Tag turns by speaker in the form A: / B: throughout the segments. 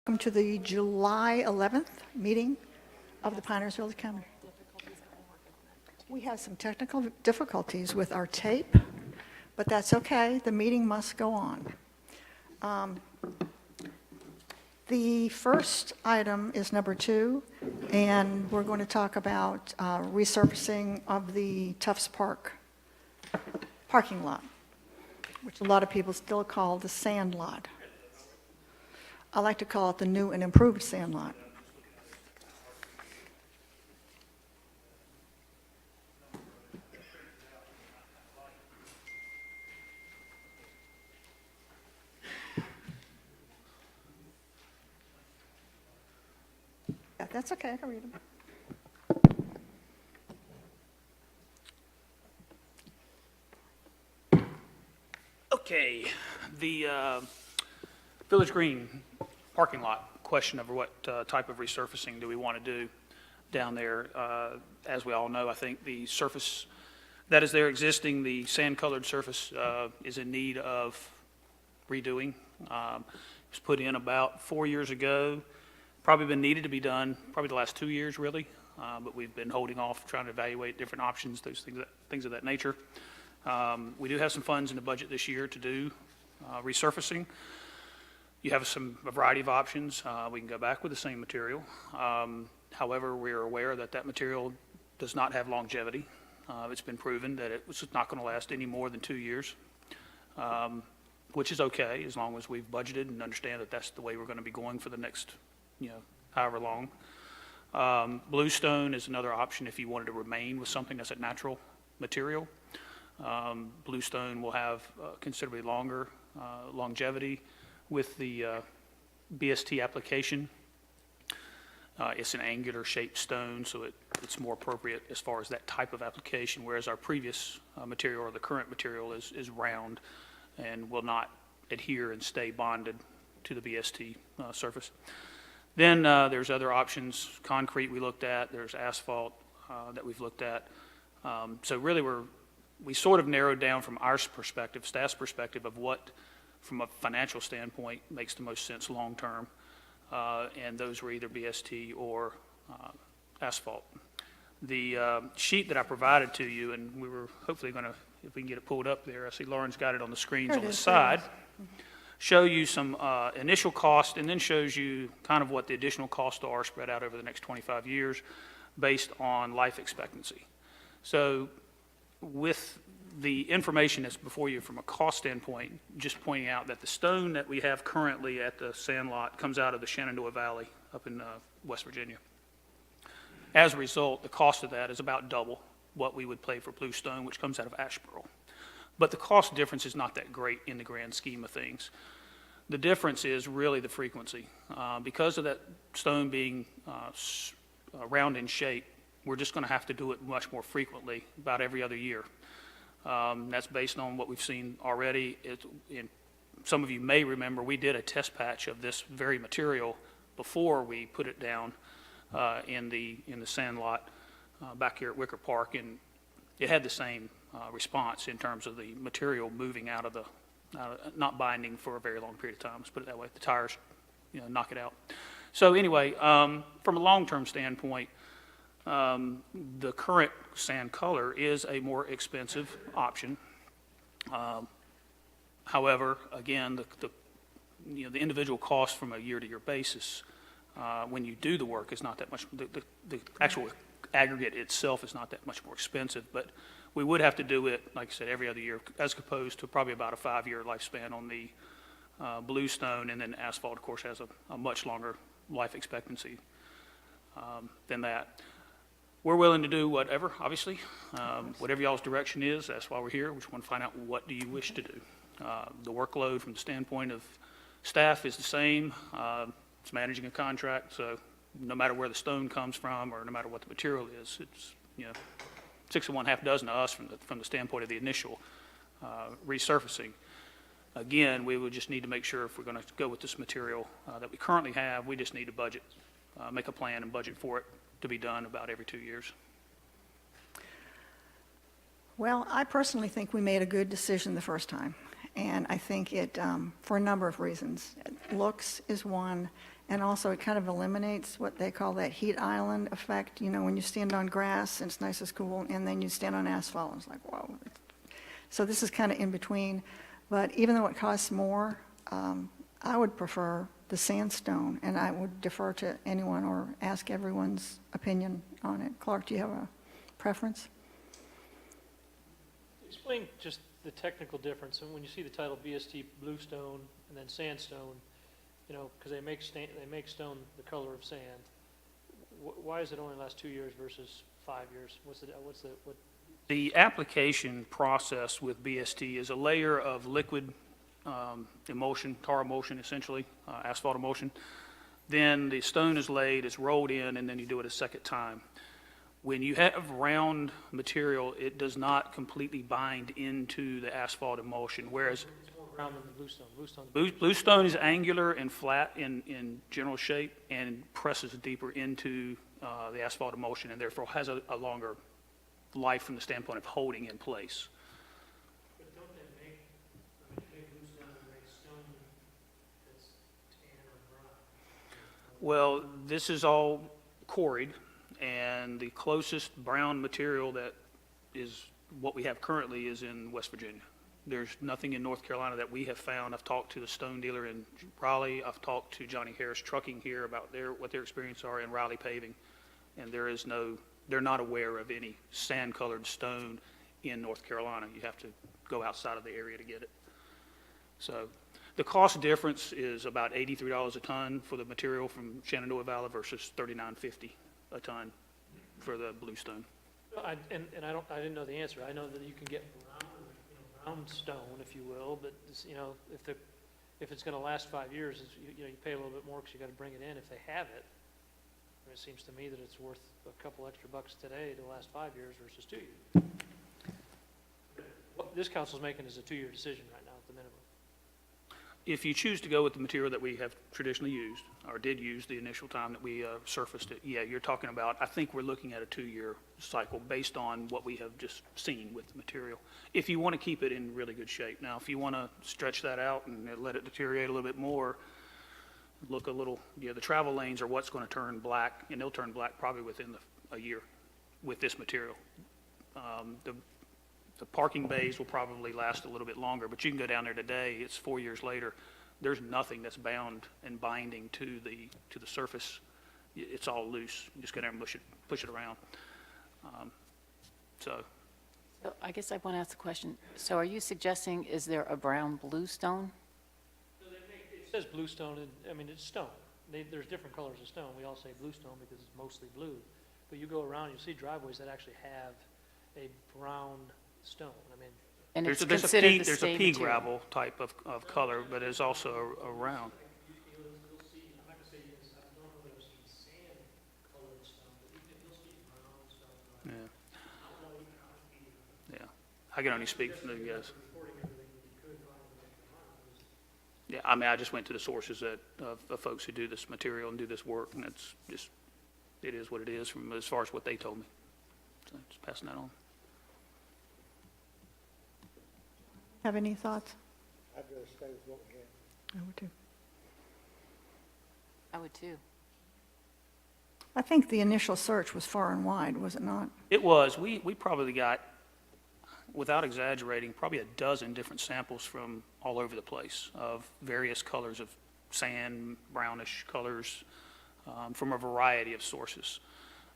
A: Welcome to the July 11th meeting of the Pinehurst Village County. We have some technical difficulties with our tape, but that's okay. The meeting must go on. The first item is number 2, and we're going to talk about resurfacing of the Tufts Park parking lot, which a lot of people still call the sand lot. I like to call it the new and improved sand lot. Yeah, that's okay, I can read them.
B: Okay, the Village Green parking lot, question of what type of resurfacing do we want to do down there. As we all know, I think the surface that is there existing, the sand-colored surface, is in need of redoing. It was put in about 4 years ago, probably been needed to be done, probably the last 2 years really, but we've been holding off trying to evaluate different options, those things of that nature. We do have some funds in the budget this year to do resurfacing. You have a variety of options. We can go back with the same material. However, we're aware that that material does not have longevity. It's been proven that it's not going to last any more than 2 years, which is okay as long as we've budgeted and understand that that's the way we're going to be going for the next, however long. Bluestone is another option if you wanted to remain with something that's a natural material. Bluestone will have considerably longer longevity with the BST application. It's an angular shaped stone, so it's more appropriate as far as that type of application, whereas our previous material or the current material is round and will not adhere and stay bonded to the BST surface. Then there's other options. Concrete we looked at, there's asphalt that we've looked at. So really we sort of narrowed down from our perspective, staff's perspective, of what from a financial standpoint makes the most sense long term, and those were either BST or asphalt. The sheet that I provided to you, and we were hopefully going to, if we can get it pulled up there, I see Lauren's got it on the screens on the side, show you some initial cost, and then shows you kind of what the additional costs are spread out over the next 25 years based on life expectancy. So with the information that's before you from a cost standpoint, just pointing out that the stone that we have currently at the sand lot comes out of the Shenandoah Valley up in West Virginia. As a result, the cost of that is about double what we would pay for bluestone, which comes out of Asheboro. But the cost difference is not that great in the grand scheme of things. The difference is really the frequency. Because of that stone being round in shape, we're just going to have to do it much more frequently, about every other year. That's based on what we've seen already. Some of you may remember we did a test patch of this very material before we put it down in the sand lot back here at Wicker Park, and it had the same response in terms of the material moving out of the not binding for a very long period of time. Let's put it that way. The tires, knock it out. So anyway, from a long-term standpoint, the current sand color is a more expensive option. However, again, the individual cost from a year-to-year basis when you do the work is not that much. The actual aggregate itself is not that much more expensive, but we would have to do it, like I said, every other year, as opposed to probably about a 5-year lifespan on the bluestone, and then asphalt, of course, has a much longer life expectancy than that. We're willing to do whatever, obviously. Whatever y'all's direction is, that's why we're here. We just want to find out, what do you wish to do? The workload from the standpoint of staff is the same. It's managing a contract, so no matter where the stone comes from or no matter what the material is, it's 6 of 1, half dozen of us from the standpoint of the initial resurfacing. Again, we would just need to make sure if we're going to go with this material that we currently have, we just need to budget, make a plan and budget for it to be done about every 2 years.
A: Well, I personally think we made a good decision the first time, And I think it, for a number of reasons. Looks is one, and also it kind of eliminates what they call that heat island effect. You know, when you stand on grass and it's nice and cool, and then you stand on asphalt and it's like, whoa. So this is kind of in between. But even though it costs more, I would prefer the sandstone, and I would defer to anyone or ask everyone's opinion on it. Clark, do you have a preference?
C: Explain just the technical difference, and when you see the title BST bluestone and then sandstone, you know, because they make stone the color of sand. Why does it only last 2 years versus 5 years? What?
B: The application process with BST is a layer of liquid emulsion, tar emulsion essentially, asphalt emulsion. Then the stone is laid, it's rolled in, and then you do it a second time. When you have round material, it does not completely bind into the asphalt emulsion, whereas
C: It's more round than the bluestone.
B: bluestone is angular and flat in general shape and presses deeper into the asphalt emulsion, and therefore has a longer life from the standpoint of holding in place.
C: But don't they make bluestone and make stone that's tan or brown?
B: Well, this is all quarried, and the closest brown material that is what we have currently is in West Virginia. There's nothing in North Carolina that we have found. I've talked to the stone dealer in Raleigh. I've talked to Johnny Harris Trucking here about what their experience are in Raleigh paving, and they're not aware of any sand-colored stone in North Carolina. You have to go outside of the area to get it. So the cost difference is about $83 a ton for the material from Shenandoah Valley versus $39.50 a ton for the bluestone.
C: I didn't know the answer. I know that you can get brown stone, if you will, but you know, if it's going to last 5 years, you pay a little bit more because you got to bring it in if they have it. And it seems to me that it's worth a couple extra bucks today to last 5 years versus 2 years. What this council's making is a 2-year decision right now at the minimum.
B: If you choose to go with the material that we have traditionally used, or did use the initial time that we surfaced it, yeah, you're talking about, I think we're looking at a 2-year cycle based on what we have just seen with the material. If you want to keep it in really good shape. Now, if you want to stretch that out and let it deteriorate a little bit more, look a little, the travel lanes are what's going to turn black, and they'll turn black probably within a year with this material. The parking bays will probably last a little bit longer, but you can go down there today, it's 4 years later, there's nothing that's bound and binding to the surface. It's all loose. You just go down and push it around. So
D: I guess I want to ask a question. So are you suggesting, is there a brown bluestone?
C: It says bluestone, and I mean, it's stone. There's different colors of stone. We all say bluestone because it's mostly blue. But you go around, you'll see driveways that actually have a brown stone. I mean,
D: And it's
B: there's
D: considered the
B: there's a
D: same
B: pea
D: material?
B: gravel type of color, but it's also a round.
C: you'll see, I'm not gonna say I don't know that you'll see sand colored stone, but you'll see brown stone.
B: Yeah,
C: I don't know even how to be.
B: yeah. I can only speak for you guys.
C: Reporting everything that you could find in the ground.
B: Yeah, I mean, I just went to the sources of folks who do this material and do this work, and it's just, it is what it is from as far as what they told me. So just passing that on.
A: Have any thoughts?
E: I'd rather stay with what we have.
A: I would too.
D: I would too.
A: I think the initial search was far and wide, was it not?
B: It was. We probably got, without exaggerating, probably a dozen different samples from all over the place of various colors of sand, brownish colors, from a variety of sources.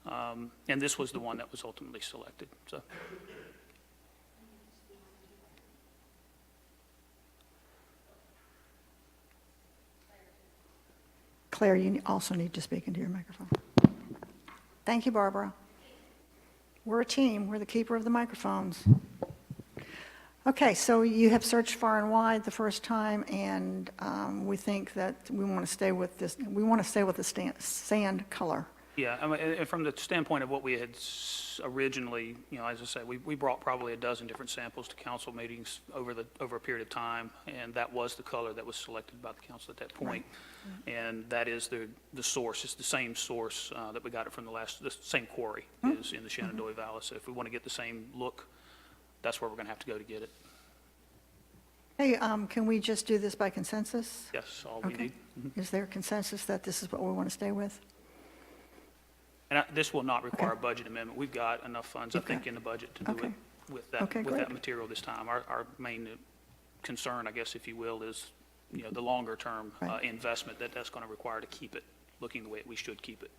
B: And this was the one that was ultimately selected. So.
A: Claire, you also need to speak into your microphone. Thank you, Barbara. We're a team. We're the keeper of the microphones. Okay, so you have searched far and wide the first time, and we think that we want to stay with this. We want to stay with the sand color.
B: Yeah, I mean, and from the standpoint of what we had originally, as I say, we brought probably a dozen different samples to council meetings over a period of time, and that was the color that was selected by the council at that point. Right. And that is the source. It's the same source that we got it from the same quarry is in the Shenandoah Valley. So if we want to get the same look, that's where we're going to have to go to get it.
A: Hey, can we just do this by consensus?
B: Yes, all we
A: Okay.
B: need.
A: Is there consensus that this is what we want to stay with?
B: And this will not require a
A: Okay.
B: budget amendment. We've got enough funds, I
A: Okay.
B: think, in the budget to do
A: Okay.
B: it with
A: Okay,
B: with that
A: great.
B: material this time. Our main concern, I guess, if you will, is, the longer-term
A: Right.
B: investment that's going to require to keep it looking the way we should keep it.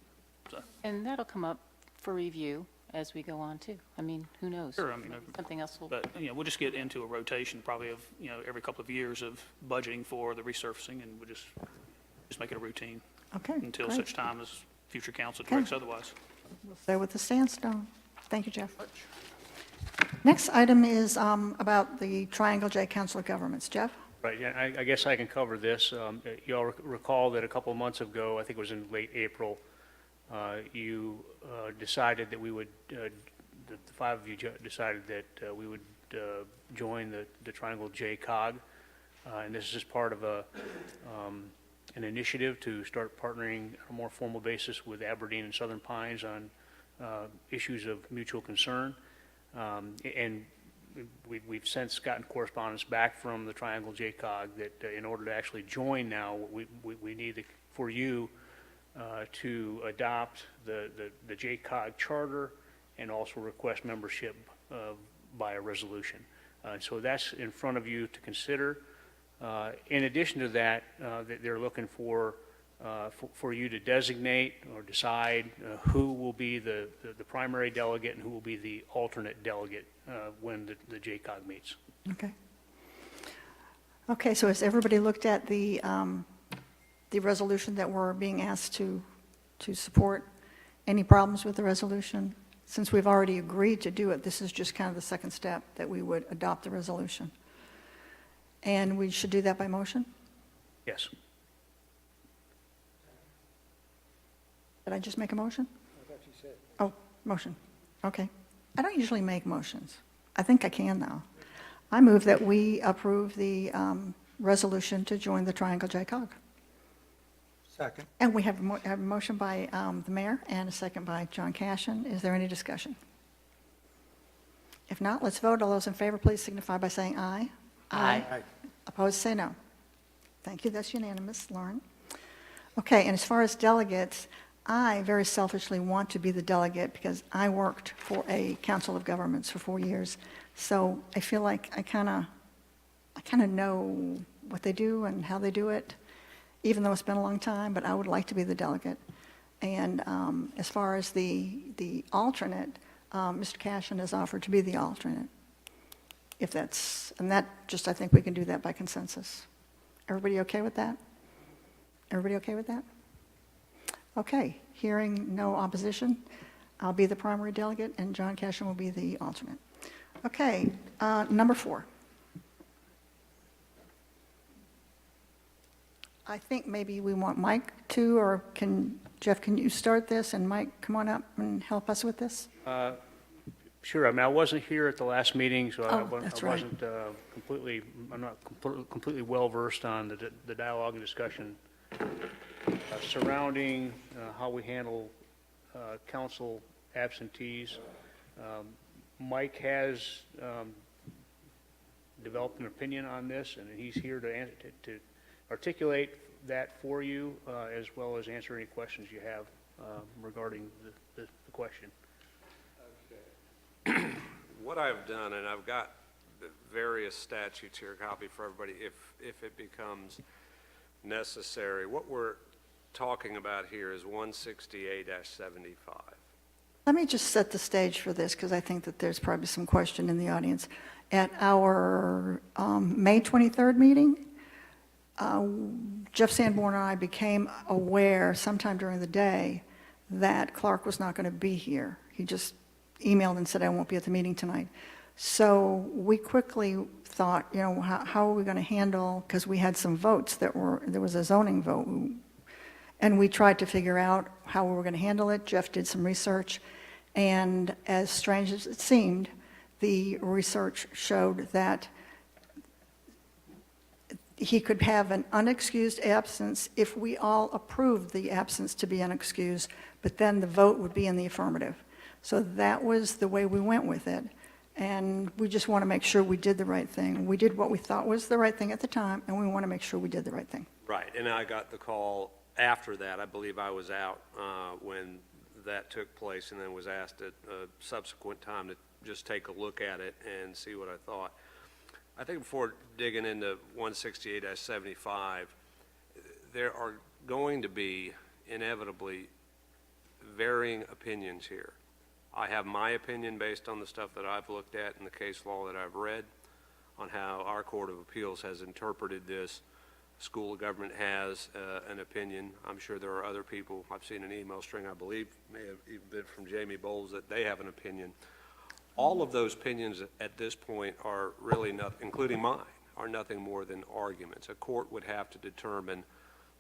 B: So,
D: And that'll come up for review as we go on, too. I mean, who knows?
B: Sure, I mean,
D: Something else will,
B: but, we'll just get into a rotation probably of, every couple of years of budgeting for the resurfacing, and we'll just make it a routine
A: Okay,
B: until
A: great.
B: such time as future council
A: Okay.
B: directs otherwise.
A: We'll stay with the sandstone. Thank you, Jeff. Next item is about the Triangle J Council of Governments. Jeff?
F: Right, yeah, I guess I can cover this. You all recall that a couple of months ago, I think it was in late April, you decided that we would, the five of you decided that we would join the Triangle J COG. And this is just part of an initiative to start partnering on a more formal basis with Aberdeen and Southern Pines on issues of mutual concern. And we've since gotten correspondence back from the Triangle JCOG that in order to actually join now, we need for you to adopt the JCOG charter and also request membership by a resolution. So that's in front of you to consider. In addition to that, they're looking for you to designate or decide who will be the primary delegate and who will be the alternate delegate when the JCOG meets.
A: Okay. Okay, so has everybody looked at the resolution that we're being asked to support? Any problems with the resolution? Since we've already agreed to do it, this is just kind of the second step, that we would adopt the resolution. And we should do that by motion?
F: Yes.
A: Did I just make a motion?
E: I thought you said.
A: Oh, motion. Okay. I don't usually make motions. I think I can now. I move that we approve the resolution to join the Triangle JCOG.
E: Second.
A: And we have a motion by the mayor and a second by John Cashin. Is there any discussion? If not, let's vote. All those in favor, please signify by saying aye.
D: Aye.
A: Opposed, say no. Thank you, that's unanimous, Lauren. Okay, and as far as delegates, I very selfishly want to be the delegate because I worked for a council of governments for 4 years. So I feel like I kind of know what they do and how they do it, even though it's been a long time, but I would like to be the delegate. And as far as the alternate, Mr. Cashin has offered to be the alternate. If that's, and that just, I think we can do that by consensus. Everybody okay with that? Everybody okay with that? Okay, hearing no opposition, I'll be the primary delegate and John Cashin will be the alternate. Okay, number 4. I think maybe we want Mike to, or Jeff, can you start this, and Mike, come on up and help us with this?
F: Sure. I mean, I wasn't here at the last meeting, so I
A: Oh, that's right.
F: wasn't I'm not completely well-versed on the dialogue and discussion surrounding how we handle council absentees. Mike has developed an opinion on this, and he's here to articulate that for you, as well as answer any questions you have regarding the question.
G: What I've done, and I've got the various statutes here, a copy for everybody, if it becomes necessary. What we're talking about here is 168-75.
A: Let me just set the stage for this, because I think that there's probably some question in the audience. At our May 23rd meeting, Jeff Sanborn and I became aware sometime during the day that Clark was not going to be here. He just emailed and said, I won't be at the meeting tonight. So we quickly thought, how are we going to handle, because we had some votes there was a zoning vote, and we tried to figure out how we were going to handle it. Jeff did some research, and as strange as it seemed, the research showed that he could have an unexcused absence if we all approved the absence to be unexcused, but then the vote would be in the affirmative. So that was the way we went with it. And we just want to make sure we did the right thing. We did what we thought was the right thing at the time, and we want to make sure we did the right thing.
G: Right, and I got the call after that. I believe I was out when that took place, and then was asked at a subsequent time to just take a look at it and see what I thought. I think before digging into 168-75, there are going to be inevitably varying opinions here. I have my opinion based on the stuff that I've looked at and the case law that I've read on how our Court of Appeals has interpreted this. School of Government has an opinion. I'm sure there are other people. I've seen an email string, I believe, may have even been from Jamie Bowles, that they have an opinion. All of those opinions at this point are really nothing, including mine, are nothing more than arguments. A court would have to determine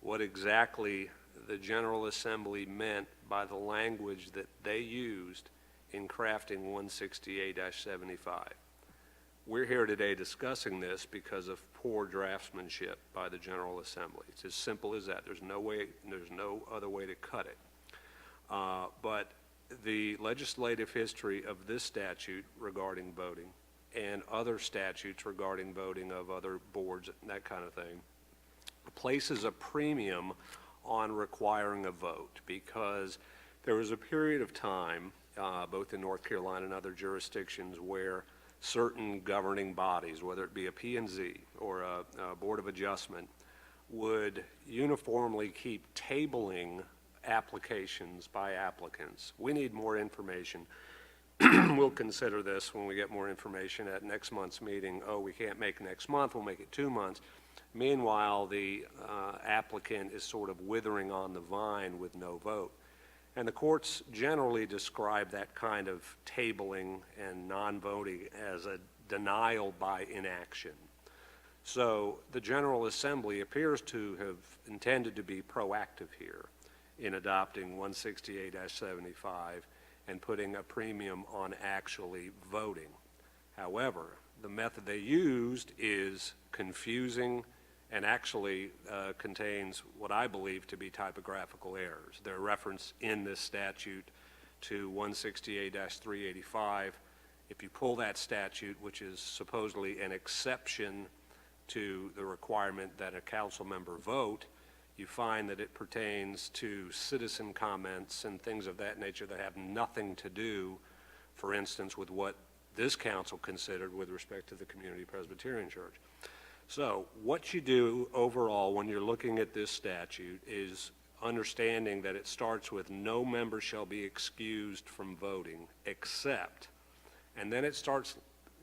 G: what exactly the General Assembly meant by the language that they used in crafting 168-75. We're here today discussing this because of poor draftsmanship by the General Assembly. It's as simple as that. There's no other way to cut it. But the legislative history of this statute regarding voting and other statutes regarding voting of other boards and that kind of thing places a premium on requiring a vote, because there was a period of time, both in North Carolina and other jurisdictions, where certain governing bodies, whether it be a P&Z or a Board of Adjustment, would uniformly keep tabling applications by applicants. We need more information. We'll consider this when we get more information at next month's meeting. Oh, we can't make next month, we'll make it 2 months. Meanwhile, the applicant is sort of withering on the vine with no vote. And the courts generally describe that kind of tabling and non-voting as a denial by inaction. So the General Assembly appears to have intended to be proactive here in adopting 168-75 and putting a premium on actually voting. However, the method they used is confusing and actually contains what I believe to be typographical errors. Their reference in this statute to 168-385, if you pull that statute, which is supposedly an exception to the requirement that a council member vote, you find that it pertains to citizen comments and things of that nature that have nothing to do, for instance, with what this council considered with respect to the Community Presbyterian Church. So what you do overall when you're looking at this statute is understanding that it starts with no member shall be excused from voting except, and then it starts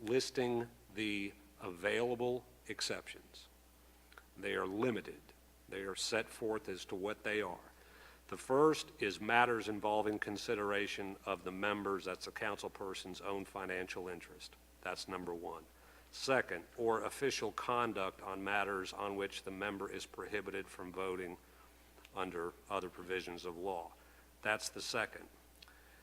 G: listing the available exceptions. They are limited. They are set forth as to what they are. The first is matters involving consideration of the members, that's a council person's own financial interest. That's number one. Second, or official conduct on matters on which the member is prohibited from voting under other provisions of law. That's the second.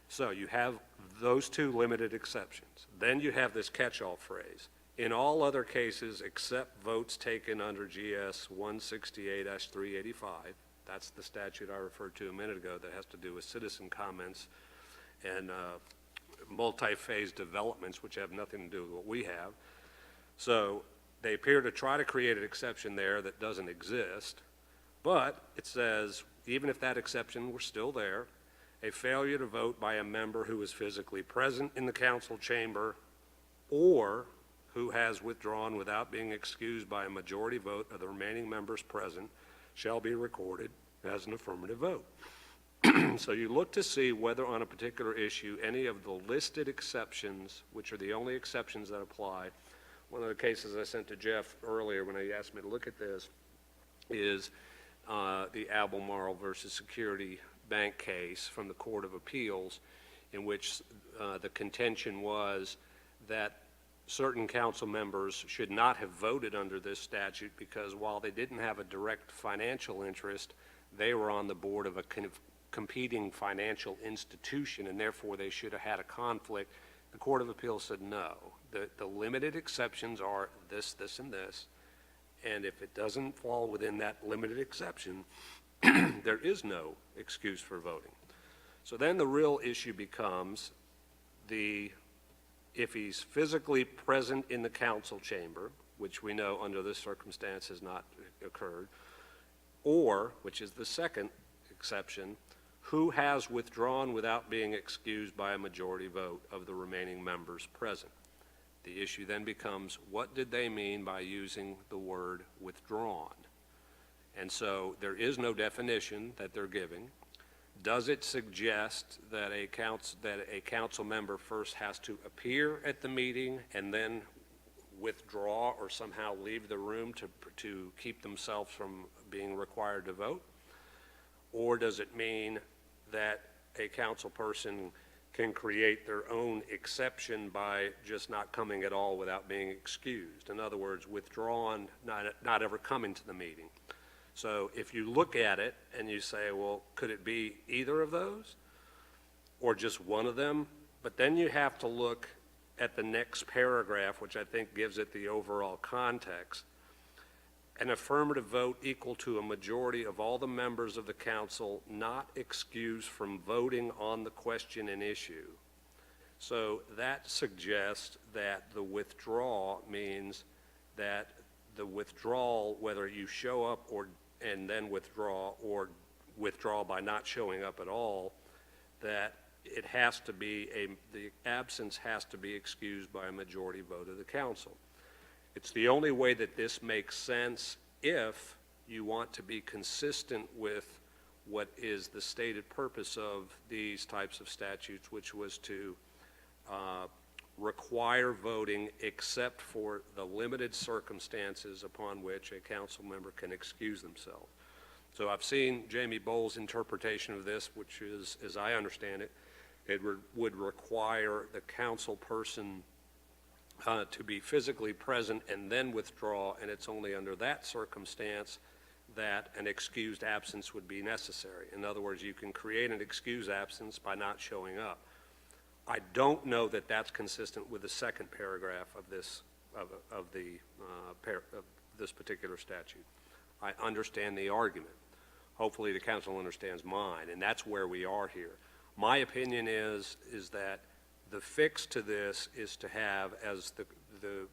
G: So you have those two limited exceptions. Then you have this catch-all phrase. In all other cases except votes taken under GS 168-385, that's the statute I referred to a minute ago that has to do with citizen comments and multi-phase developments, which have nothing to do with what we have. So they appear to try to create an exception there that doesn't exist, but it says, even if that exception were still there, a failure to vote by a member who is physically present in the council chamber or who has withdrawn without being excused by a majority vote of the remaining members present shall be recorded as an affirmative vote. So you look to see whether on a particular issue any of the listed exceptions, which are the only exceptions that apply. One of the cases I sent to Jeff earlier when he asked me to look at this is the Albemarle versus Security Bank case from the Court of Appeals, in which the contention was that certain council members should not have voted under this statute because while they didn't have a direct financial interest, they were on the board of a competing financial institution and therefore they should have had a conflict. The Court of Appeals said no. The limited exceptions are this, this, and this, and if it doesn't fall within that limited exception, there is no excuse for voting. So then the real issue becomes the if he's physically present in the council chamber, which we know under this circumstance has not occurred, or, which is the second exception, who has withdrawn without being excused by a majority vote of the remaining members present. The issue then becomes, what did they mean by using the word withdrawn? And so there is no definition that they're giving. Does it suggest that a council member first has to appear at the meeting and then withdraw or somehow leave the room to keep themselves from being required to vote? Or does it mean that a council person can create their own exception by just not coming at all without being excused? In other words, withdrawn, not ever coming to the meeting. So if you look at it and you say, well, could it be either of those or just one of them? But then you have to look at the next paragraph, which I think gives it the overall context. An affirmative vote equal to a majority of all the members of the council not excused from voting on the question and issue. So that suggests that the withdrawal means that the withdrawal, whether you show up and then withdraw, or withdraw by not showing up at all, that it has to be the absence has to be excused by a majority vote of the council. It's the only way that this makes sense if you want to be consistent with what is the stated purpose of these types of statutes, which was to require voting except for the limited circumstances upon which a council member can excuse themselves. So I've seen Jamie Bowles' interpretation of this, which is, as I understand it, it would require the council person to be physically present and then withdraw, and it's only under that circumstance that an excused absence would be necessary. In other words, you can create an excused absence by not showing up. I don't know that that's consistent with the second paragraph of this of this particular statute. I understand the argument. Hopefully the council understands mine, and that's where we are here. My opinion is that the fix to this is to have, as the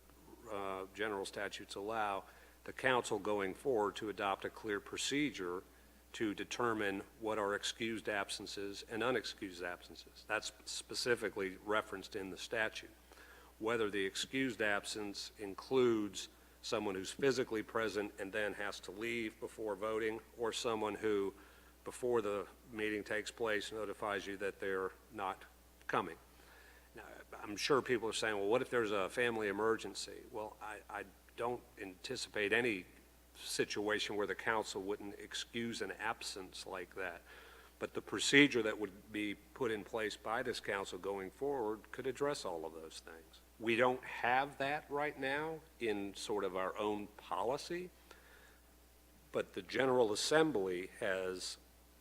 G: general statutes allow, the council going forward to adopt a clear procedure to determine what are excused absences and unexcused absences. That's specifically referenced in the statute. Whether the excused absence includes someone who's physically present and then has to leave before voting, or someone who, before the meeting takes place, notifies you that they're not coming. Now, I'm sure people are saying, well, what if there's a family emergency? Well, I don't anticipate any situation where the council wouldn't excuse an absence like that. But the procedure that would be put in place by this council going forward could address all of those things. We don't have that right now in sort of our own policy, but the General Assembly has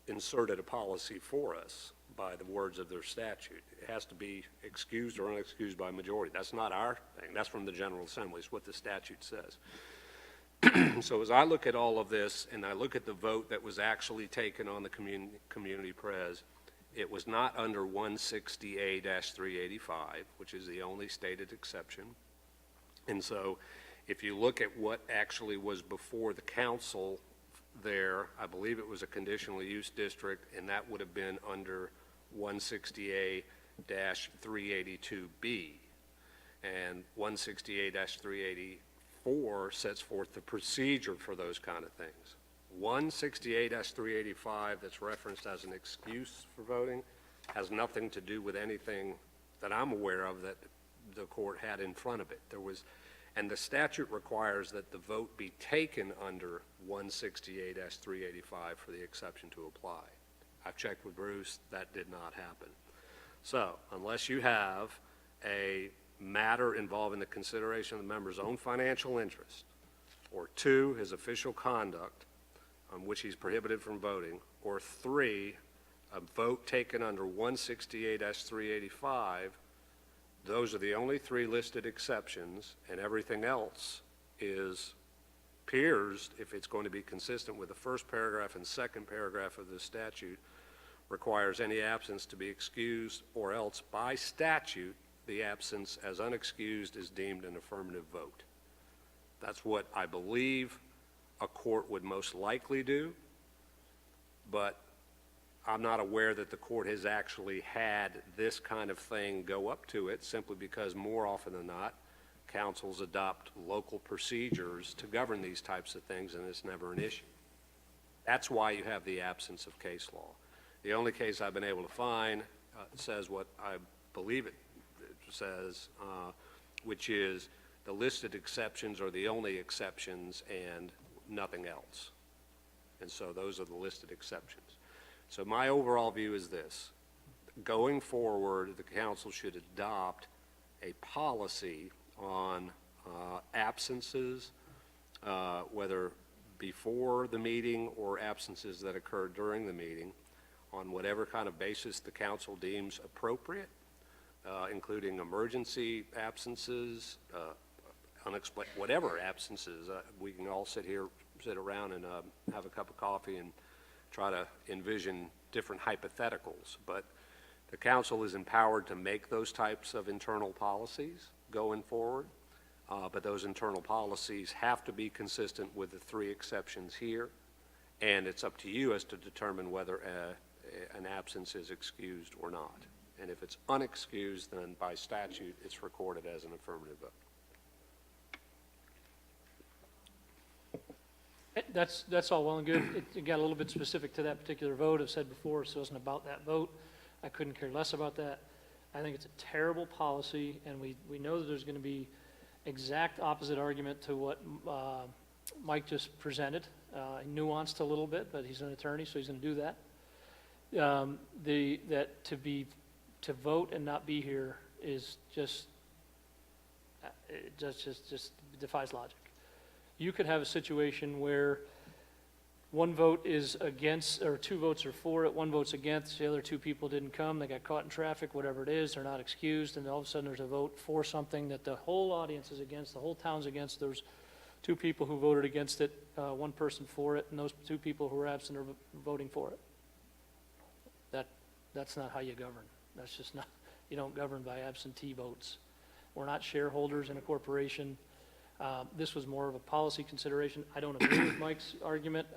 G: inserted a policy for us by the words of their statute. It has to be excused or unexcused by majority. That's not our thing. That's from the General Assembly. It's what the statute says. So as I look at all of this, and I look at the vote that was actually taken on the community pres, it was not under 160A-385, which is the only stated exception. And so if you look at what actually was before the council there, I believe it was a conditional use district, and that would have been under 160A-382B. And 160A-384 sets forth the procedure for those kind of things. 168-385 that's referenced as an excuse for voting has nothing to do with anything that I'm aware of that the court had in front of it. And the statute requires that the vote be taken under 168-385 for the exception to apply. I've checked with Bruce, that did not happen. So unless you have a matter involving the consideration of the member's own financial interest, or 2, his official conduct on which he's prohibited from voting, or 3, a vote taken under 168-385, those are the only 3 listed exceptions, and everything else appears, if it's going to be consistent with the first paragraph and second paragraph of the statute, requires any absence to be excused, or else by statute the absence as unexcused is deemed an affirmative vote. That's what I believe a court would most likely do, but I'm not aware that the court has actually had this kind of thing go up to it, simply because more often than not, councils adopt local procedures to govern these types of things, and it's never an issue. That's why you have the absence of case law. The only case I've been able to find says what I believe it says, which is the listed exceptions are the only exceptions and nothing else. And so those are the listed exceptions. So my overall view is this. Going forward, the council should adopt a policy on absences, whether before the meeting or absences that occur during the meeting, on whatever kind of basis the council deems appropriate, including emergency absences, unexplained, whatever absences. We can all sit around and have a cup of coffee and try to envision different hypotheticals, but the council is empowered to make those types of internal policies going forward, but those internal policies have to be consistent with the three exceptions here, and it's up to you as to determine whether an absence is excused or not. And if it's unexcused, then by statute, it's recorded as an affirmative vote.
C: That's all well and good. It got a little bit specific to that particular vote. I've said before, so it wasn't about that vote. I couldn't care less about that. I think it's a terrible policy, and we know that there's going to be exact opposite argument to what Mike just presented. Nuanced a little bit, but he's an attorney, so he's going to do that. That to vote and not be here is just defies logic. You could have a situation where one vote is against, or two votes are for it, one vote's against, the other two people didn't come, they got caught in traffic, whatever it is, they're not excused, and all of a sudden there's a vote for something that the whole audience is against, the whole town's against. There's two people who voted against it, one person for it, and those two people who were absent are voting for it. That's not how you govern. That's just not, you don't govern by absentee votes. We're not shareholders in a corporation. This was more of a policy consideration. I don't agree with Mike's argument.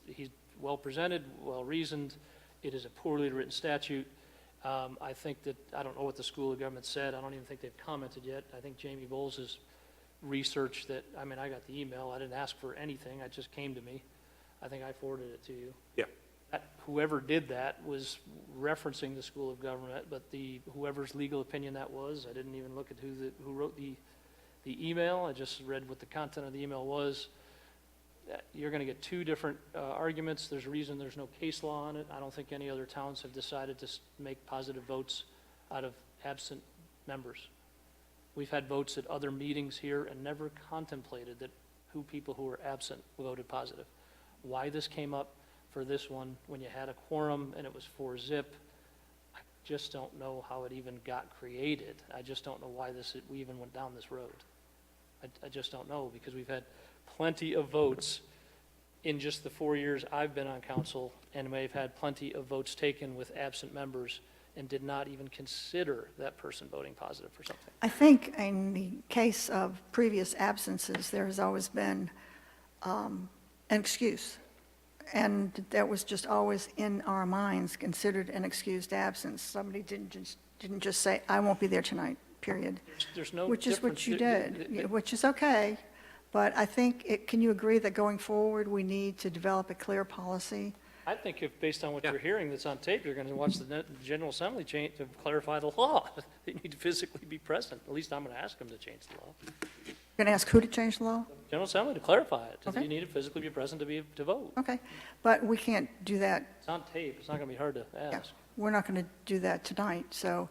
C: He's well presented, well reasoned. It is a poorly written statute. I think that, I don't know what the School of Government said. I don't even think they've commented yet. I think Jamie Bowles has researched that. I mean, I got the email. I didn't ask for anything. It just came to me. I think I forwarded it to you.
G: Yeah.
C: Whoever did that was referencing the School of Government, but whoever's legal opinion that was, I didn't even look at who wrote the email. I just read what the content of the email was. You're going to get two different arguments. There's a reason there's no case law on it. I don't think any other towns have decided to make positive votes out of absent members. We've had votes at other meetings here and never contemplated that people who were absent voted positive. Why this came up for this one when you had a quorum and it was 4-0, I just don't know how it even got created. I just don't know why we even went down this road. I just don't know, because we've had plenty of votes in just the 4 years I've been on council, and we've had plenty of votes taken with absent members and did not even consider that person voting positive for something.
A: I think in the case of previous absences, there has always been an excuse. And that was just always in our minds considered an excused absence. Somebody didn't just say, I won't be there tonight, period.
C: There's no
A: Which is what
C: difference.
A: you did, which is okay. But I think, can you agree that going forward, we need to develop a clear policy?
C: I think if, based on what
G: Yeah.
C: you're hearing that's on tape, you're going to watch the General Assembly change to clarify the law. They need to physically be present. At least I'm going to ask them to change the law.
A: Going to ask who to change the law?
C: General Assembly to clarify it.
A: Okay.
C: You need to physically be present to vote.
A: Okay, but we can't do that.
C: It's on tape. It's not going to be hard to
A: Yeah,
C: ask.
A: we're not going to do that tonight. So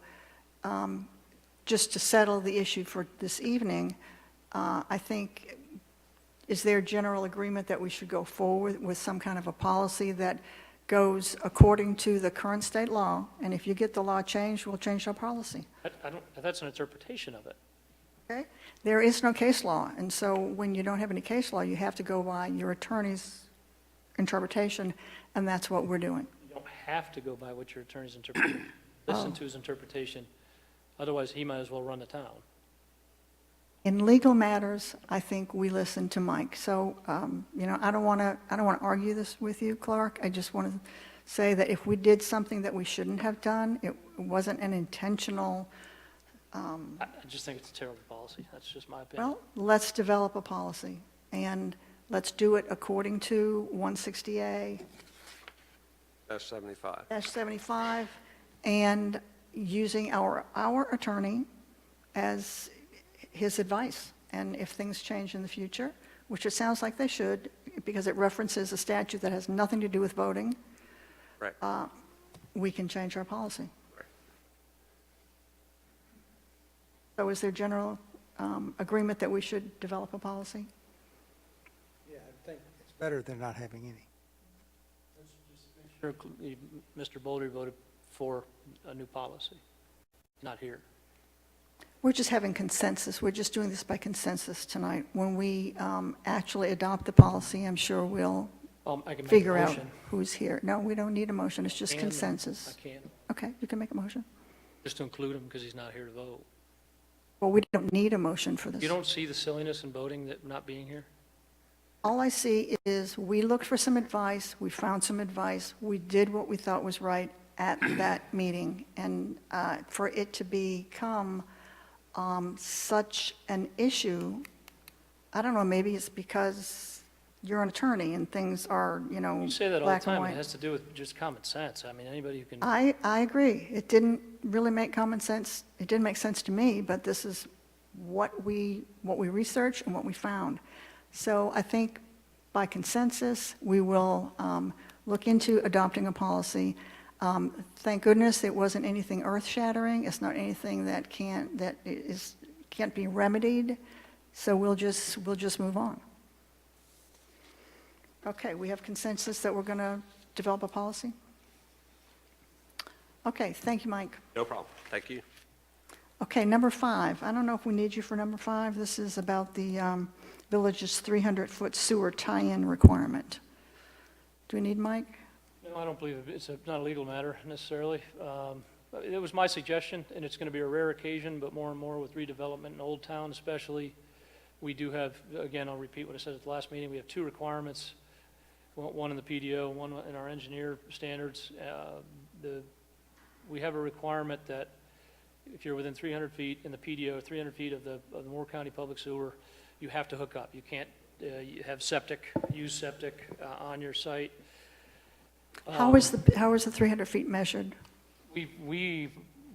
A: just to settle the issue for this evening, I think, is there general agreement that we should go forward with some kind of a policy that goes according to the current state law? And if you get the law changed, we'll change our policy.
C: I don't, that's an interpretation of it.
A: Okay? There is no case law, and so when you don't have any case law, you have to go by your attorney's interpretation, and that's what we're doing.
C: You don't have to go by what your attorney's interpretation. Listen to his interpretation. Otherwise, he might as well run the town.
A: In legal matters, I think we listen to Mike. So, I don't want to argue this with you, Clark. I just want to say that if we did something that we shouldn't have done, it wasn't an intentional,
C: I just think it's a terrible policy. That's just my opinion.
A: well, let's develop a policy. And let's do it according to 160A
G: Dash 75.
A: -75, and using our attorney as his advice. And if things change in the future, which it sounds like they should, because it references a statute that has nothing to do with voting,
G: Right.
A: we can change our policy.
G: Right.
A: So is there general agreement that we should develop a policy?
E: Yeah, I think it's better than not having any.
C: Sure, Mr. Boulder voted for a new policy. Not here.
A: We're just having consensus. We're just doing this by consensus tonight. When we actually adopt the policy, I'm sure we'll
C: I can make a
A: figure out
C: motion.
A: who's here. No, we don't need a motion, it's just
C: And
A: consensus.
C: I can,
A: Okay, you can make a motion.
C: just to include him because he's not here to vote.
A: Well, we don't need a motion for this.
C: You don't see the silliness in voting that not being here?
A: All I see is we looked for some advice, we found some advice, we did what we thought was right at that meeting. And for it to become such an issue, I don't know, maybe it's because you're an attorney and things are,
C: You say that all the
A: black and
C: time. It
A: white.
C: has to do with just common sense. I mean, anybody who can,
A: I agree. It didn't really make common sense. It didn't make sense to me, but this is what we researched and what we found. So I think by consensus, we will look into adopting a policy. Thank goodness it wasn't anything earth-shattering. It's not anything that can't be remedied. So we'll just move on. Okay, we have consensus that we're going to develop a policy? Okay, thank you, Mike.
G: No problem. Thank you.
A: Okay, number 5. I don't know if we need you for number 5. This is about the village's 300-foot sewer tie-in requirement. Do we need Mike?
C: no, I don't believe it's not a legal matter necessarily. It was my suggestion, and it's going to be a rare occasion, but more and more with redevelopment in Old Town especially, we do have, again, I'll repeat what I said at the last meeting, we have 2 requirements, one in the PDO, one in our engineer standards. We have a requirement that if you're within 300 feet in the PDO, 300 feet of the Moore County Public Sewer, you have to hook up. You can't you have use septic on your site.
A: How is the 300 feet measured?
C: We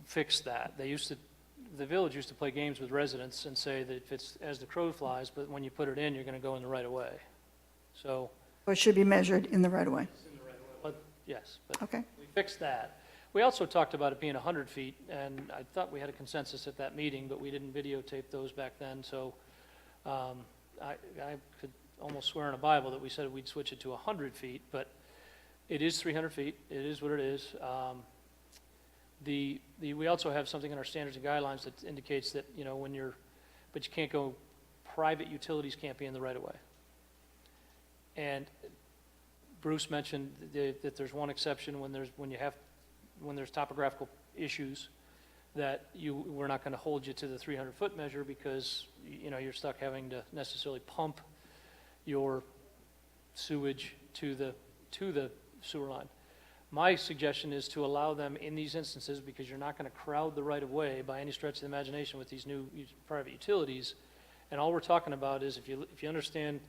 C: fixed that. The village used to play games with residents and say that if it's as the crow flies, but when you put it in, you're going to go in the right of way. So,
A: Or it should be measured in the right-of-way?
C: but yes, but
A: Okay.
C: we fixed that. We also talked about it being 100 feet, and I thought we had a consensus at that meeting, but we didn't videotape those back then, so I could almost swear in a Bible that we said we'd switch it to 100 feet, but it is 300 feet. It is what it is. We also have something in our standards and guidelines that indicates that, but you can't go, private utilities can't be in the right-of-way. And Bruce mentioned that there's one exception when there's topographical issues, that we're not going to hold you to the 300-foot measure because, you're stuck having to necessarily pump your sewage to the sewer line. My suggestion is to allow them in these instances, because you're not going to crowd the right-of-way by any stretch of the imagination with these new private utilities. And all we're talking about is, if you understand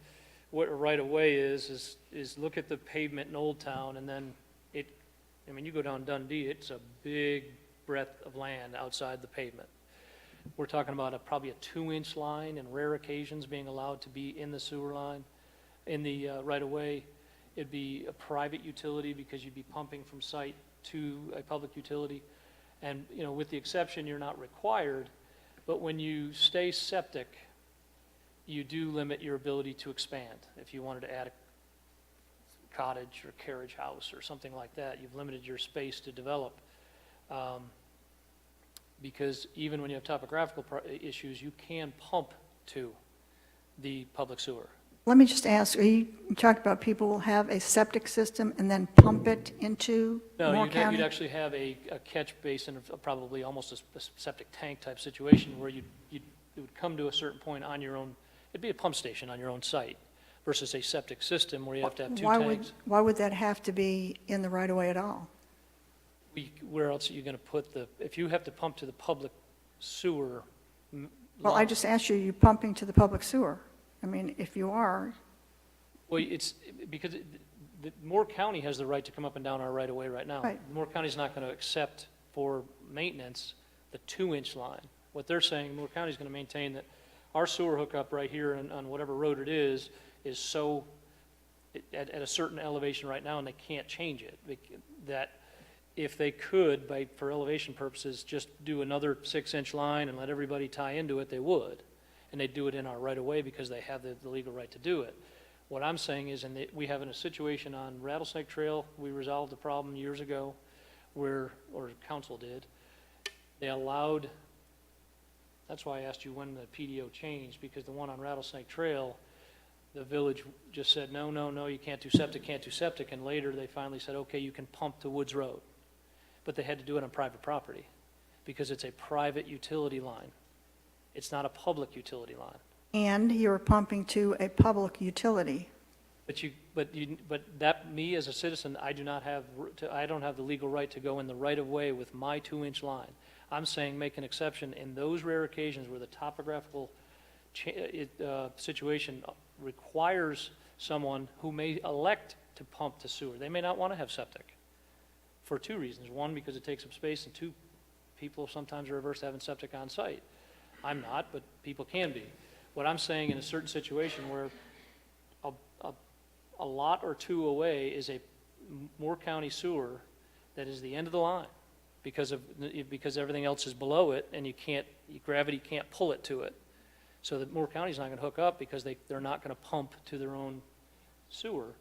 C: what a right-of-way is look at the pavement in Old Town, and then you go down Dundee, it's a big breadth of land outside the pavement. We're talking about probably a 2-inch line, and rare occasions being allowed to be in the sewer line, in the right-of-way. It'd be a private utility because you'd be pumping from site to a public utility. And, with the exception, you're not required, but when you stay septic, you do limit your ability to expand. If you wanted to add a cottage or carriage house or something like that, you've limited your space to develop. Because even when you have topographical issues, you can pump to the public sewer.
A: Let me just ask, you talked about people will have a septic system and then pump it into
C: No,
A: Moore
C: you'd
A: County?
C: actually have a catch basin, of probably almost a septic tank type situation where it would come to a certain point on your own, it'd be a pump station on your own site versus a septic system where you have to have two tanks.
A: Why would that have to be in the right-of-way at all?
C: Where else are you going to put if you have to pump to the public sewer?
A: Well, I just asked you, you're pumping to the public sewer. I mean, if you are,
C: Well, it's, because Moore County has the right to come up and down our right-of-way right now.
A: Right.
C: Moore County's not going to accept for maintenance the 2-inch line. What they're saying, Moore County's going to maintain that our sewer hookup right here on whatever road it is so, at a certain elevation right now, and they can't change it. That if they could, for elevation purposes, just do another 6-inch line and let everybody tie into it, they would. And they'd do it in our right-of-way because they have the legal right to do it. What I'm saying is, we have a situation on Rattlesnake Trail, we resolved the problem years ago, or council did. They allowed, that's why I asked you when the PDO changed, because the one on Rattlesnake Trail, the village just said, no, you can't do septic, and later they finally said, okay, you can pump to Woods Road. But they had to do it on private property, because it's a private utility line. It's not a public utility line.
A: and you're pumping to a public utility.
C: But that, me as a citizen, I don't have the legal right to go in the right of way with my 2-inch line. I'm saying make an exception in those rare occasions where the topographical situation requires someone who may elect to pump to sewer. They may not want to have septic for 2 reasons. 1, because it takes up space, and 2, people sometimes are averse to having septic on site. I'm not, but people can be. What I'm saying, in a certain situation where a lot or 2 away is a Moore County sewer that is the end of the line because everything else is below it, and gravity can't pull it to it. So that Moore County's not going to hook up because they're not going to pump to their own sewer,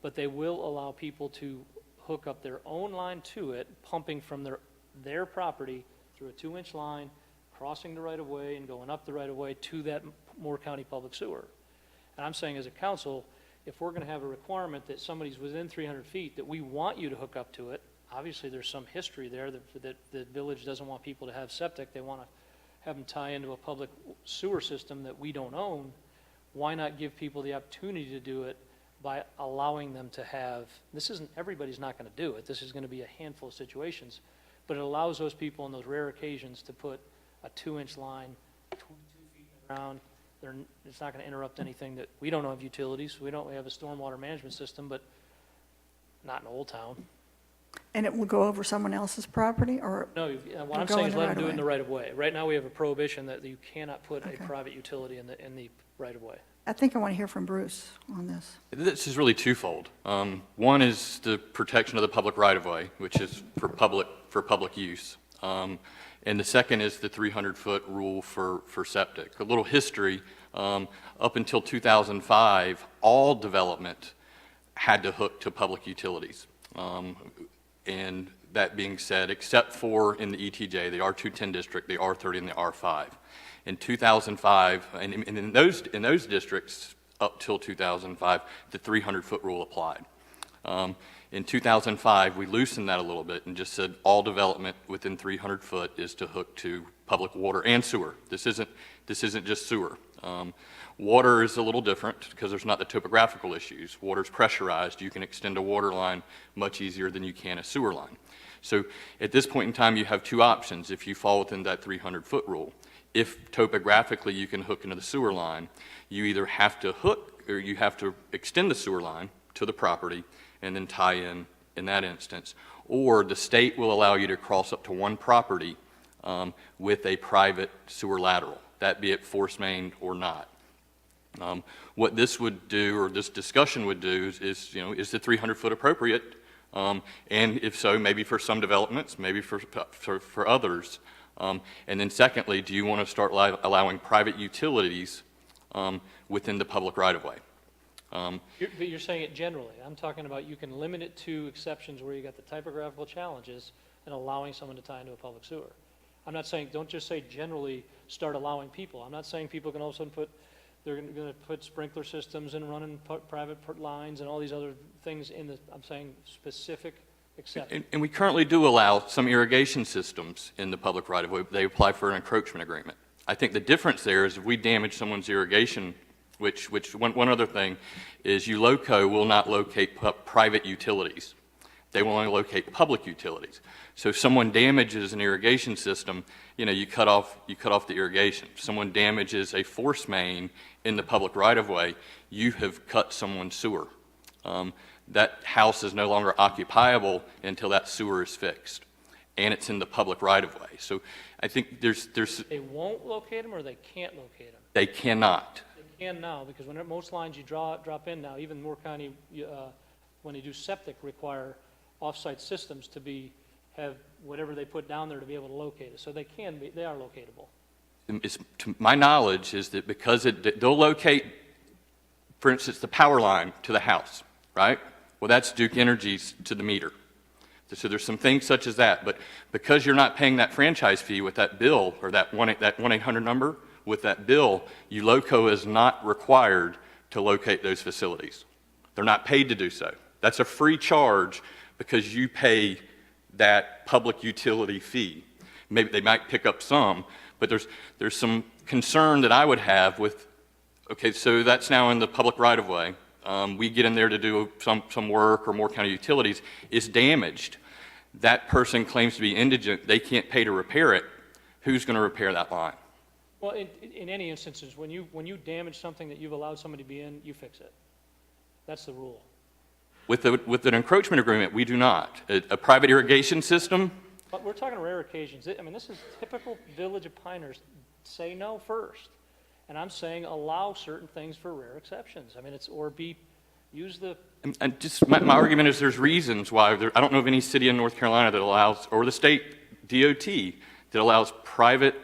C: but they will allow people to hook up their own line to it, pumping from their property through a 2-inch line, crossing the right-of-way and going up the right-of-way to that Moore County public sewer. And I'm saying, as a council, if we're going to have a requirement that somebody's within 300 feet, that we want you to hook up to it, obviously there's some history there that the village doesn't want people to have septic. They want to have them tie into a public sewer system that we don't own. Why not give people the opportunity to do it by allowing them to have, everybody's not going to do it. This is going to be a handful of situations, but it allows those people on those rare occasions to put a 2-inch line 22 feet in the ground. It's not going to interrupt anything that, we don't have utilities. We have a stormwater management system, but not in Old Town.
A: And it will go over someone else's property, or?
C: No, what I'm
A: go
C: saying
A: in
C: is
A: the
C: let them do it in
A: right-of-way.
C: the right-of-way. Right now, we have a prohibition that you cannot put a
A: Okay.
C: private utility in the right-of-way.
A: I think I want to hear from Bruce on this.
H: This is really twofold. One is the protection of the public right-of-way, which is for public use. And the second is the 300-foot rule for septic. A little history, up until 2005, all development had to hook to public utilities. And that being said, except for in the ETJ, the R210 district, the R30, and the R5. In 2005, and in those districts up till 2005, the 300-foot rule applied. In 2005, we loosened that a little bit and just said all development within 300 foot is to hook to public water and sewer. This isn't just sewer. Water is a little different because there's not the topographical issues. Water's pressurized. You can extend a water line much easier than you can a sewer line. So at this point in time, you have 2 options if you fall within that 300-foot rule. If topographically you can hook into the sewer line, you either have to hook or you have to extend the sewer line to the property and then tie in that instance. Or the state will allow you to cross up to one property with a private sewer lateral, that be it force main or not. What this would do, or this discussion would do, is the 300-foot appropriate? And if so, maybe for some developments, maybe for others. And then secondly, do you want to start allowing private utilities within the public right-of-way?
C: But you're saying it generally. I'm talking about you can limit it to exceptions where you got the typographical challenges and allowing someone to tie into a public sewer. I'm not saying, don't just say generally start allowing people. I'm not saying people can all of a sudden put they're gonna put sprinkler systems and running private lines and all these other things in the, I'm saying specific exception.
H: And we currently do allow some irrigation systems in the public right-of-way. They apply for an encroachment agreement. I think the difference there is if we damage someone's irrigation, which one other thing is ULOCO will not locate private utilities. They will only locate public utilities. So if someone damages an irrigation system, you cut off the irrigation. If someone damages a force main in the public right-of-way, you have cut someone's sewer. That house is no longer occupiable until that sewer is fixed, and it's in the public right-of-way. So I think there's
C: They won't locate them, or they can't locate them?
H: they cannot.
C: They can now, because when most lines you drop in now, even Moore County, when they do septic, require off-site systems to have whatever they put down there to be able to locate it. So they are locatable.
H: To my knowledge is that because they'll locate, for instance, the power line to the house, right? Well, that's Duke Energy's to the meter. So there's some things such as that, but because you're not paying that franchise fee with that bill, or that 1-800 number, with that bill, ULOCO is not required to locate those facilities. They're not paid to do so. That's a free charge because you pay that public utility fee. Maybe they might pick up some, but there's some concern that I would have with, okay, so that's now in the public right-of-way. We get in there to do some work, or Moore County Utilities is damaged. That person claims to be indigent. They can't pay to repair it. Who's going to repair that line?
C: Well, in any instances, when you damage something that you've allowed somebody to be in, you fix it. That's the rule.
H: With an encroachment agreement, we do not. A private irrigation system,
C: But we're talking rare occasions. I mean, this is typical Village of Pinehurst. Say no first. And I'm saying allow certain things for rare exceptions. I mean, use the,
H: and just my argument is there's reasons why. I don't know of any city in North Carolina that allows, or the state DOT, that allows private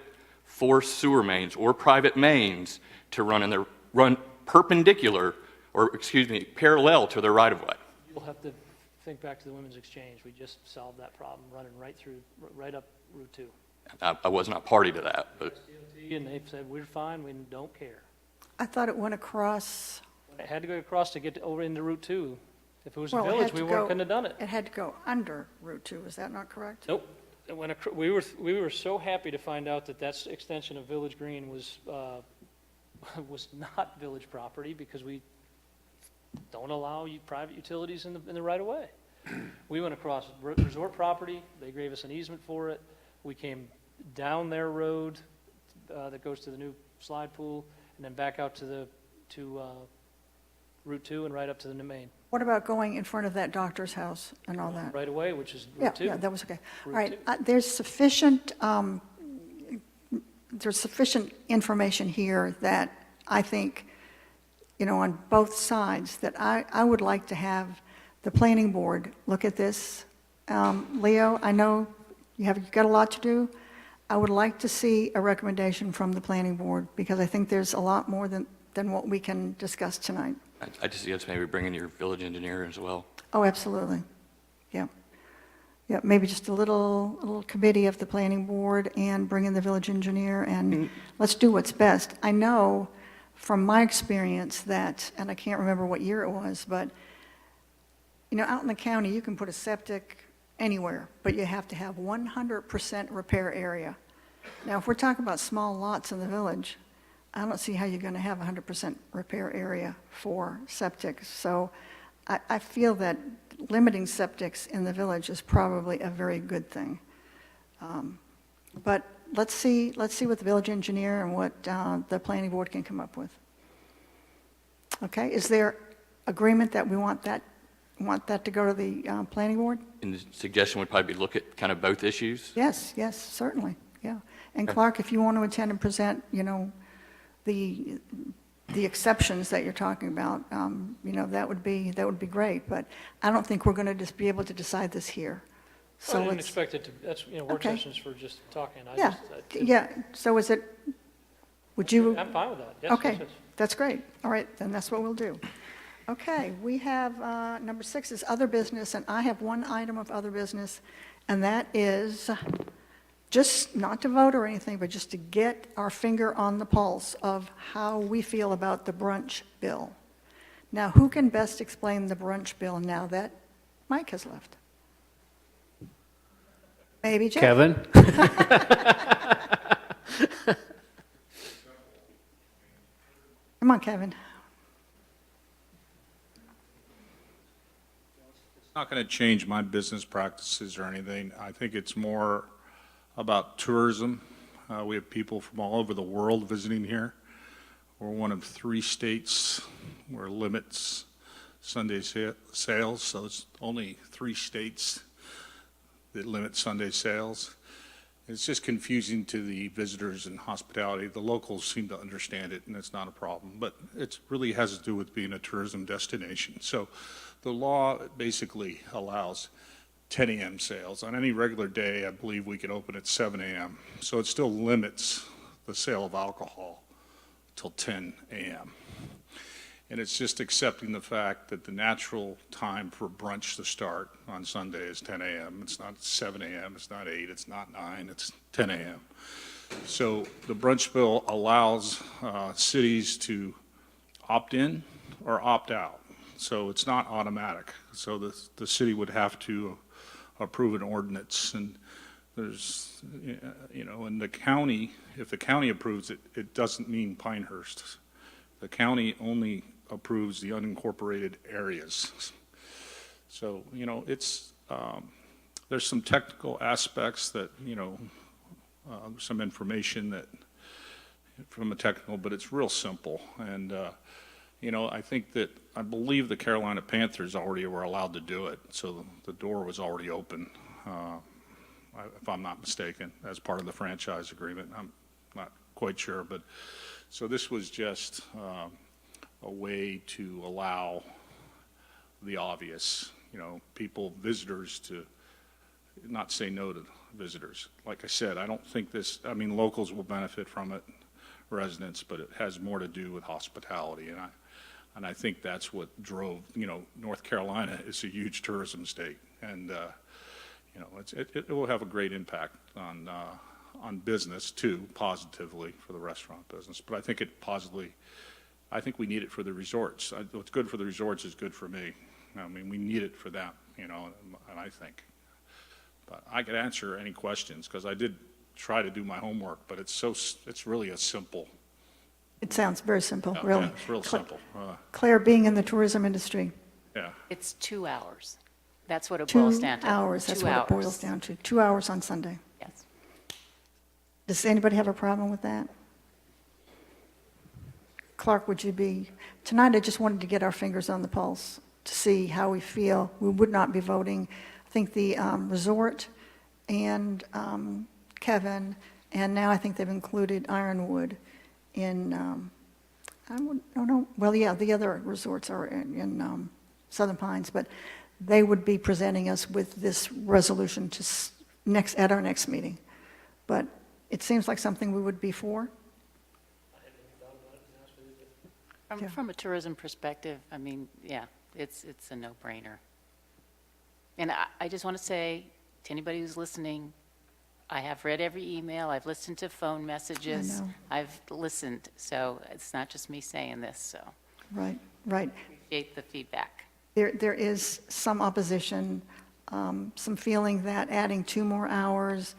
H: forced sewer mains or private mains to run perpendicular, or excuse me, parallel to their right-of-way.
C: you'll have to think back to the Women's Exchange. We just solved that problem, running right up Route 2.
H: I was not party to that, but
C: And they said, we're fine, we don't care.
A: I thought it went across,
C: It had to go across to get over into Route 2. If it was a
A: well, it
C: village,
A: had to
C: couldn't have done it.
A: It had to go under Route 2, is that not correct?
C: Nope. It went we were so happy to find out that extension of Village Green was not village property, because we don't allow private utilities in the right of way. We went across resort property. They gave us an easement for it. We came down their road that goes to the new slide pool, and then back out to Route 2 and right up to the main
A: What about going in front of that doctor's house and all that?
C: right away, which is
A: Yeah,
C: Route 2.
A: yeah, that was okay. All
C: Route
A: right,
C: 2.
A: There's sufficient information here that I think, on both sides, that I would like to have the planning board look at this. Leo, I know you've got a lot to do. I would like to see a recommendation from the planning board, because I think there's a lot more than what we can discuss tonight.
H: I just suggest maybe bringing your village engineer as well.
A: Oh, absolutely. Yeah. Yeah, maybe just a little committee of the planning board, and bring in the village engineer, and let's do what's best. I know from my experience that, and I can't remember what year it was, but, out in the county, you can put a septic anywhere, but you have to have 100% repair area. Now, if we're talking about small lots in the village, I don't see how you're going to have 100% repair area for septic. So I feel that limiting septics in the village is probably a very good thing. But let's see what the village engineer and what the planning board can come up with. Okay, is there agreement that we want that to go to the planning board?
H: And the suggestion would probably be look at kind of both issues.
A: Yes, certainly, yeah. And Clark, if you want to attend and present, the exceptions that you're talking about, that would be great. But I don't think we're going to just be able to decide this here.
C: I
A: So
C: didn't
A: let's,
C: expect it to, that's, work
A: Okay.
C: sessions for just talking.
A: yeah. So would you?
C: I'm fine with that. Yes,
A: Okay,
C: yes, yes.
A: that's great. All right, then that's what we'll do. Okay, we have, number 6 is other business, and I have one item of other business, and that is just not to vote or anything, but just to get our finger on the pulse of how we feel about the brunch bill. Now, who can best explain the brunch bill now that Mike has left? Maybe Jeff?
C: Kevin?
A: Come on, Kevin.
I: It's not going to change my business practices or anything. I think it's more about tourism. We have people from all over the world visiting here. We're one of 3 states where limits Sunday sales, so it's only 3 states that limit Sunday sales. It's just confusing to the visitors and hospitality. The locals seem to understand it, and it's not a problem. But it really has to do with being a tourism destination. So the law basically allows 10 a.m. sales. On any regular day, I believe we can open at 7 a.m. So it still limits the sale of alcohol till 10 a.m. And it's just accepting the fact that the natural time for brunch to start on Sunday is 10 a.m. It's not 7 a.m., it's not 8, it's not 9, it's 10 a.m. So the brunch bill allows cities to opt in or opt out. So it's not automatic. So the city would have to approve an ordinance, and there's, and the county, if the county approves it, it doesn't mean Pinehurst. The county only approves the unincorporated areas. So, it's, there's some technical aspects that, some information that, from a technical, but it's real simple. And, I believe the Carolina Panthers already were allowed to do it, so the door was already open, if I'm not mistaken, as part of the franchise agreement. I'm not quite sure, but, so this was just a way to allow the obvious, visitors to not say no to visitors. Like I said, I don't think locals will benefit from it, residents, but it has more to do with hospitality, and I think that's what drove, North Carolina is a huge tourism state, and, it will have a great impact on business too, positively for the restaurant business. But I think I think we need it for the resorts. What's good for the resorts is good for me. We need it for them, and I think. But I could answer any questions, because I did try to do my homework, but it's really a simple.
A: It sounds very simple, really.
I: Yeah, it's real simple.
A: Claire, being in the tourism industry,
I: Yeah.
D: It's 2 hours. That's what it boils
A: 2
D: down to.
A: hours, that's
D: 2
A: what it
D: hours.
A: boils down to, 2 hours on Sunday.
D: Yes.
A: Does anybody have a problem with that? Clark, tonight I just wanted to get our fingers on the pulse to see how we feel. We would not be voting. I think the resort and Kevin, and now I think they've included Ironwood in, the other resorts are in Southern Pines, but they would be presenting us with this resolution at our next meeting. But it seems like something we would be for. Yeah.
D: From a tourism perspective, yeah, it's a no-brainer. And I just want to say to anybody who's listening, I have read every email, I've listened to phone messages.
A: know.
D: I've listened, so it's not just me saying this, so
A: Right.
D: appreciate the feedback.
A: There is some opposition, some feeling that adding 2 more hours,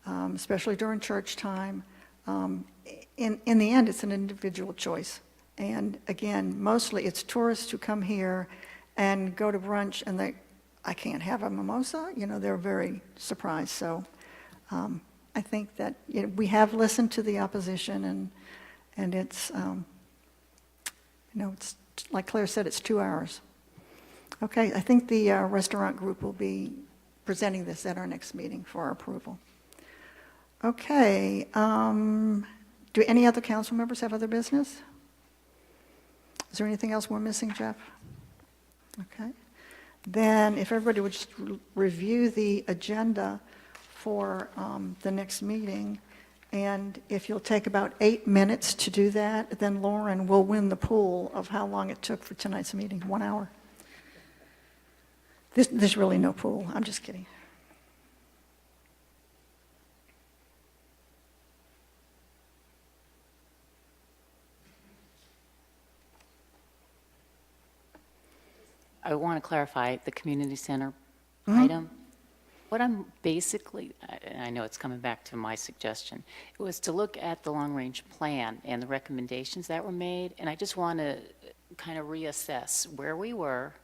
A: especially during church time, in the end, it's an individual choice. And again, mostly it's tourists who come here and go to brunch and I can't have a mimosa, they're very surprised. So I think that we have listened to the opposition, and it's, it's like Claire said, it's 2 hours. Okay, I think the restaurant group will be presenting this at our next meeting for our approval. Okay, do any other council members have other business? Is there anything else we're missing, Jeff? Okay. Then if everybody would just review the agenda for the next meeting, and if you'll take about 8 minutes to do that, then Lauren will win the pool of how long it took for tonight's meeting, 1 hour. There's really no pool, I'm just kidding.
D: I want to clarify the community center item. What I'm basically, and I know it's coming back to my suggestion, it was to look at the long-range plan and the recommendations that were made, and I just want to kind of reassess where we were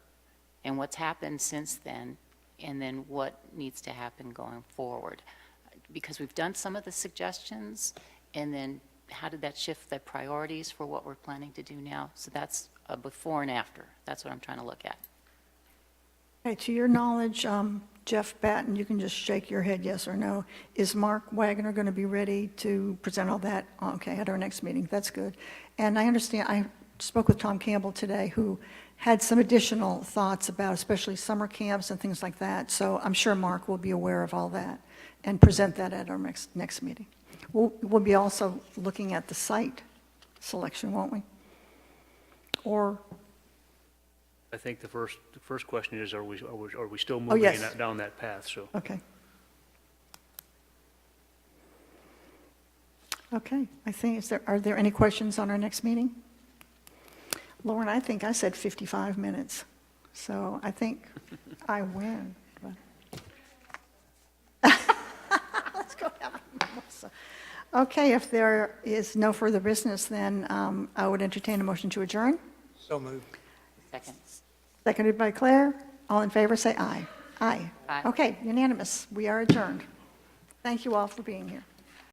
D: and what's happened since then, and then what needs to happen going forward. Because we've done some of the suggestions, and then how did that shift the priorities for what we're planning to do now? So that's a before and after. That's what I'm trying to look at.
A: Okay, to your knowledge, Jeff Batten, you can just shake your head yes or no. Is Mark Wagner going to be ready to present all that? Okay, at our next meeting. That's good. And I understand, I spoke with Tom Campbell today, who had some additional thoughts about especially summer camps and things like that. So I'm sure Mark will be aware of all that and present that at our next meeting. We'll be also looking at the site selection, won't we? Or,
F: I think the first question is, are we still moving
A: yes.
F: down that path, so.
A: okay. Okay, I think, are there any questions on our next meeting? Lauren, I think I said 55 minutes, so I think I win. Let's go have a mimosa. Okay, if there is no further business, then I would entertain a motion to adjourn.
E: So moved.
D: Second.
A: Seconded by Claire. All in favor, say aye. Aye.
D: Aye.
A: Okay, unanimous. We are adjourned. Thank you all for being here.